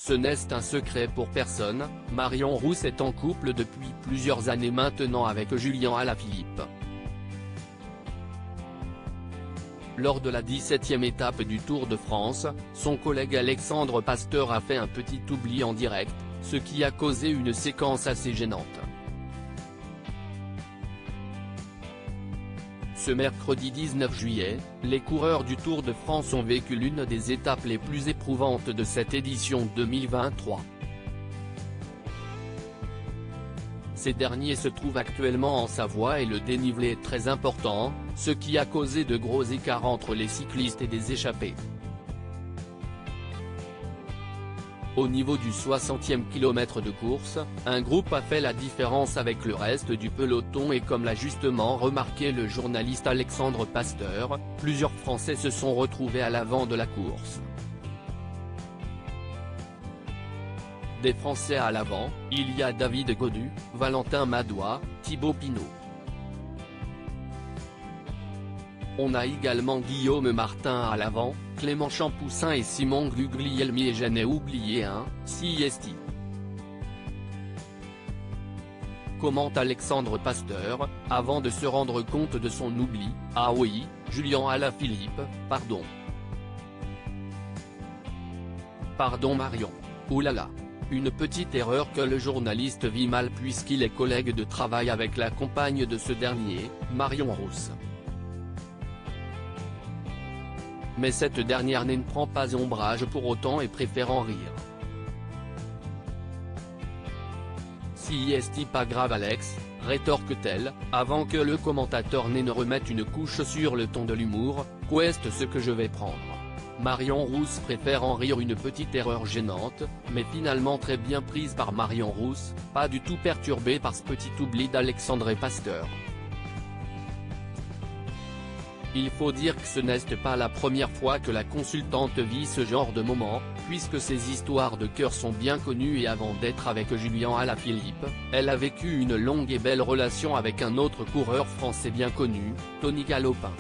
Ce n'est un secret pour personne, Marion Rousse est en couple depuis plusieurs années maintenant avec Julien Alaphilippe. Lors de la 17e étape du Tour de France, son collègue Alexandre Pasteur a fait un petit oubli en direct, ce qui a causé une séquence assez gênante. Ce mercredi 19 juillet, les coureurs du Tour de France ont vécu l'une des étapes les plus éprouvantes de cette édition 2023. Ces derniers se trouvent actuellement en Savoie et le dénivelé est très important, ce qui a causé de gros écarts entre les cyclistes et des échappés. Au niveau du 60e kilomètre de course, un groupe a fait la différence avec le reste du peloton et comme l'a justement remarqué le journaliste Alexandre Pasteur, plusieurs Français se sont retrouvés à l'avant de la course. Des Français à l'avant, il y a David Gaudu, Valentin Madois, Thibaut Pinot. On a également Guillaume Martin à l'avant, Clément Champoussin et Simon Guglielmi et j'en ai oublié un, CIST. Commente Alexandre Pasteur, avant de se rendre compte de son oubli. Ah oui, Julien Alaphilippe, pardon. Pardon Marion. Oulala. Une petite erreur que le journaliste vit mal puisqu'il est collègue de travail avec la compagne de ce dernier, Marion Rousse. Mais cette dernière ne prend pas ombrage pour autant et préfère en rire. Si est pas grave Alex, rétorque-t-elle, avant que le commentateur ne remette une couche sur le ton de l'humour, qu'est ce que je vais prendre. Marion Rousse préfère en rire, une petite erreur gênante, mais finalement très bien prise par Marion Rousse, pas du tout perturbée par ce petit oubli d'Alexandre Pasteur. Il faut dire que ce n'est pas la première fois que la consultante vit ce genre de moment, puisque ces histoires de cœur sont bien connues et avant d'être avec Julien Alaphilippe, elle a vécu une longue et belle relation avec un autre coureur français bien connu, Tony Galopin.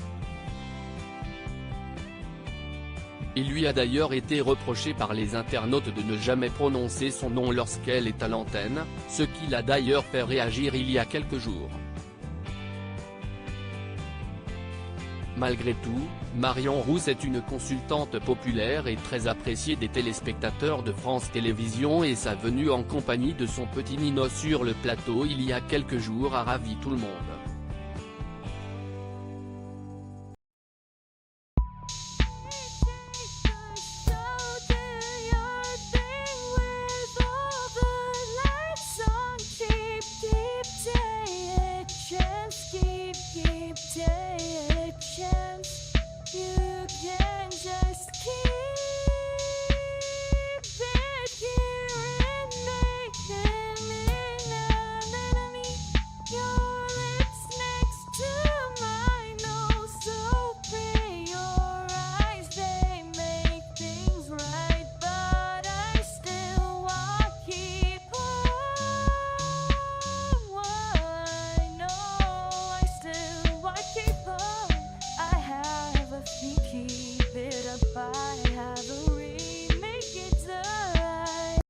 Il lui a d'ailleurs été reproché par les internautes de ne jamais prononcer son nom lorsqu'elle est à l'antenne, ce qui l'a d'ailleurs fait réagir il y a quelques jours. Malgré tout, Marion Rousse est une consultante populaire et très appréciée des téléspectateurs de France Télévisions et sa venue en compagnie de son petit Nino sur le plateau il y a quelques jours a ravi tout le monde.